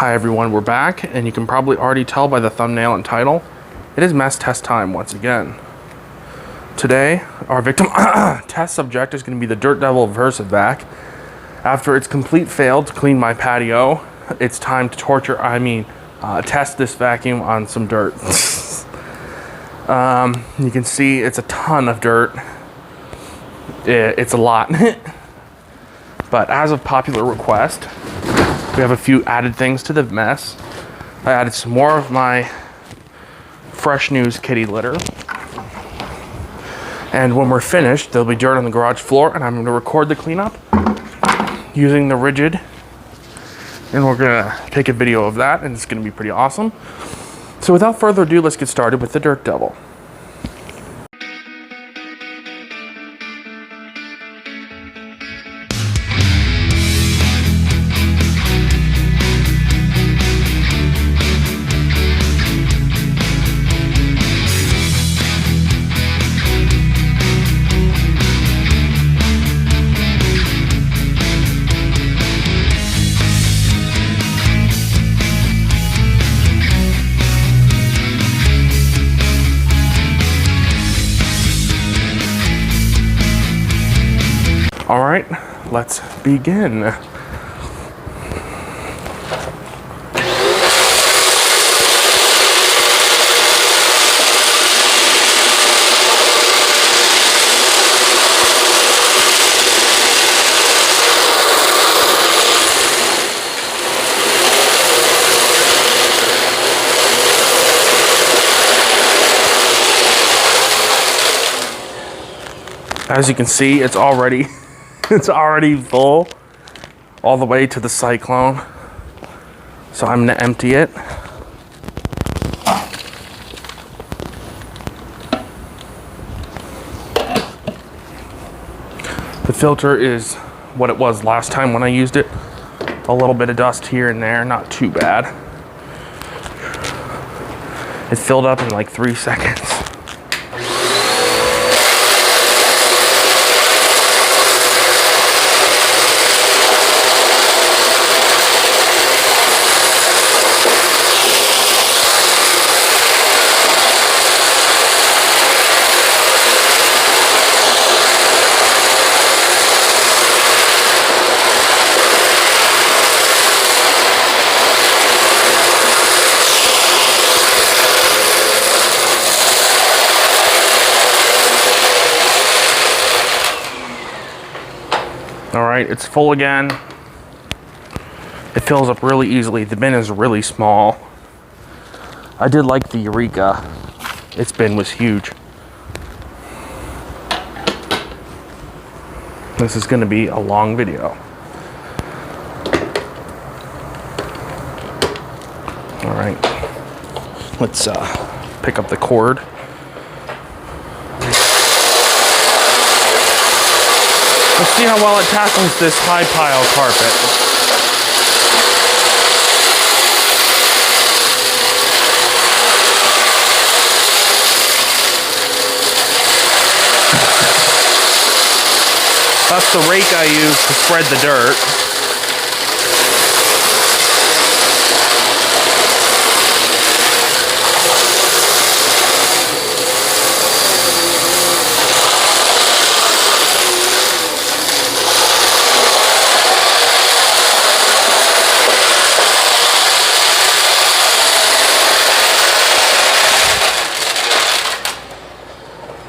Hi everyone, we're back, and you can probably already tell by the thumbnail and title, it is mess test time once again. Today, our victim test subject is going to be the Dirt Devil VersaVac. After its complete fail to clean my patio, it's time to test this vacuum on some dirt. You can see it's a ton of dirt. It's a lot. But as of popular request, we have a few added things to the mess. I added some more of my Fresh News kitty litter. And when we're finished, there'll be dirt on the garage floor, and I'm going to record the cleanup using the Rigid. And we're going to take a video of that, and it's going to be pretty awesome. So without further ado, let's get started with the Dirt Devil. All right, let's begin. As you can see, it's already full all the way to the cyclone. So I'm gonna empty it. The filter is what it was last time when I used it. A little bit of dust here and there, not too bad. It filled up in like 3 seconds. All right, it's full again. It fills up really easily. The bin is really small. I did like the Eureka. Its bin was huge. This is gonna be a long video. All right, let's pick up the cord. Let's see how well it tackles this high pile carpet. That's the rake I use to spread the dirt.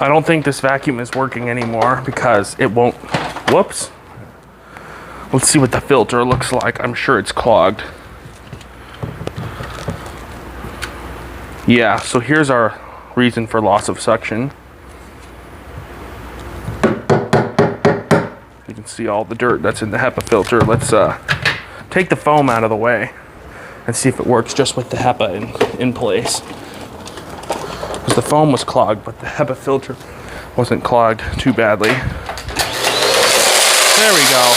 I don't think this vacuum is working anymore because it won't. Whoops. Let's see what the filter looks like. I'm sure it's clogged. Yeah, so here's our reason for loss of suction. You can see all the dirt that's in the HEPA filter. Let's take the foam out of the way and see if it works just with the HEPA in place. Because the foam was clogged, but the HEPA filter wasn't clogged too badly. There we go.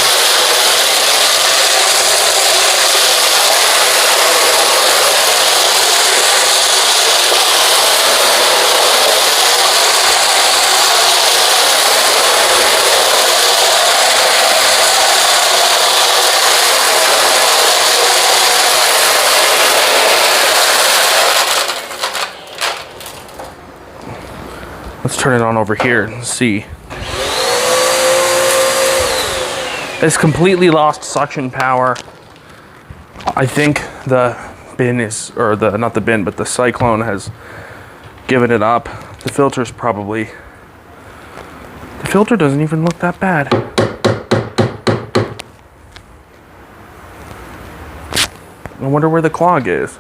Let's turn it on over here and see. It's completely lost suction power. I think the bin is, or the, not the bin, but the Cyclone has given it up. The filter's probably, the filter doesn't even look that bad. I wonder where the clog is.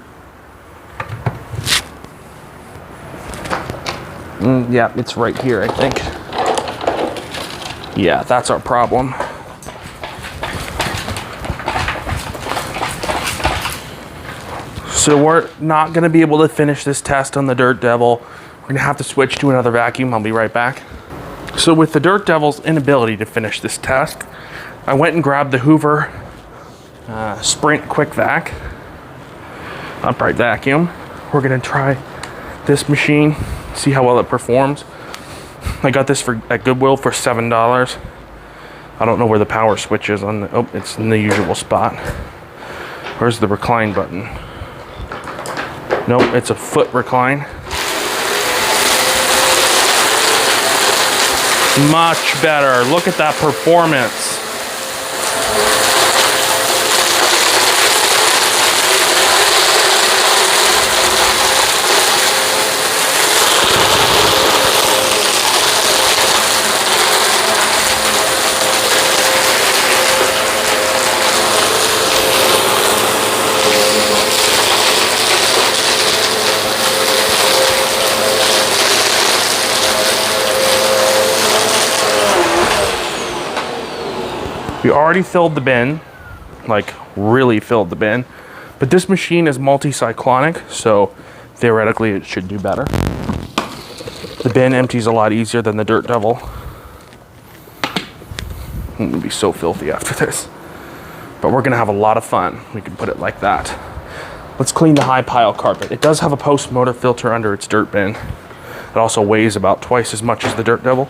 Yeah, it's right here, I think. Yeah, that's our problem. So we're not gonna be able to finish this test on the Dirt Devil. We're gonna have to switch to another vacuum. I'll be right back. So with the Dirt Devil's inability to finish this test, I went and grabbed the Hoover Sprint Quick Vac, upright vacuum. We're gonna try this machine, see how well it performs. I got this at Goodwill for $7. I don't know where the power switch is on the, oh, it's in the usual spot. Where's the recline button? Nope, it's a foot recline. Much better. Look at that performance. We already filled the bin, like really filled the bin, but this machine is multi-cyclonic, so theoretically it should do better. The bin empties a lot easier than the Dirt Devil. I'm gonna be so filthy after this, but we're gonna have a lot of fun. We can put it like that. Let's clean the high pile carpet. It does have a post-motor filter under its dirt bin. It also weighs about twice as much as the Dirt Devil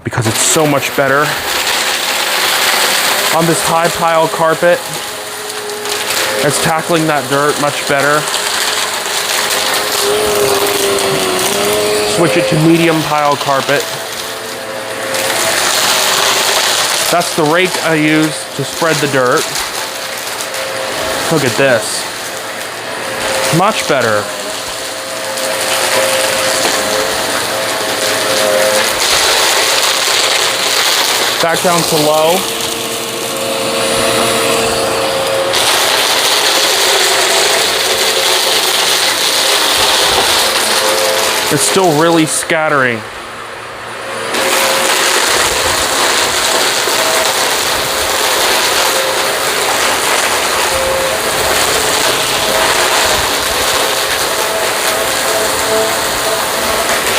because it's so much better on this high pile carpet. It's tackling that dirt much better. Switch it to medium pile carpet. That's the rake I use to spread the dirt. Look at this. Much better. Back down to low. It's still really scattering.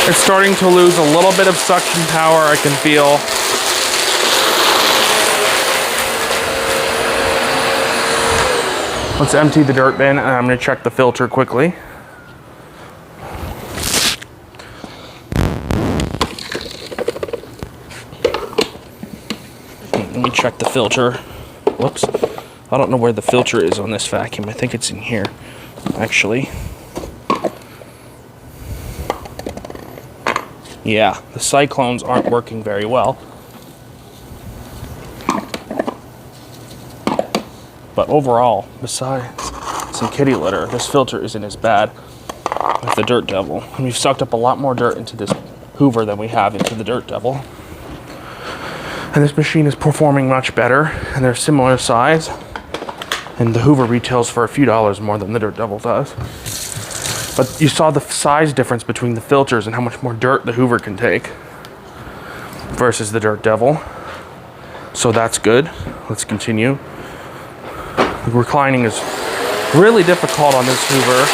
It's starting to lose a little bit of suction power, I can feel. Let's empty the dirt bin and I'm gonna check the filter quickly. Let me check the filter. Whoops. I don't know where the filter is on this vacuum. I think it's in here, actually. Yeah, the cyclones aren't working very well. But overall, besides some kitty litter, this filter isn't as bad with the Dirt Devil. And we've sucked up a lot more dirt into this Hoover than we have into the Dirt Devil. And this machine is performing much better, and they're similar size. And the Hoover retails for a few dollars more than the Dirt Devil does. But you saw the size difference between the filters and how much more dirt the Hoover can take versus the Dirt Devil. So that's good. Let's continue. The reclining is really difficult on this Hoover.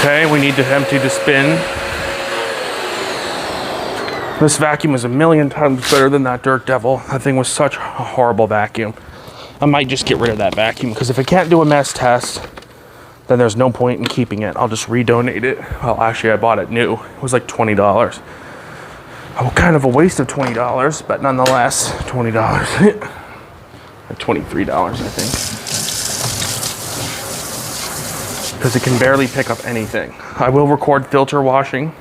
Okay, we need to empty the bin. This vacuum is a million times better than that Dirt Devil. That thing was such a horrible vacuum. I might just get rid of that vacuum, because if it can't do a mess test, then there's no point in keeping it. I'll just redonate it. Well, actually, I bought it new. It was like $20. Oh, kind of a waste of $20, but nonetheless, $20. $23, I think. Because it can barely pick up anything. I will record filter washing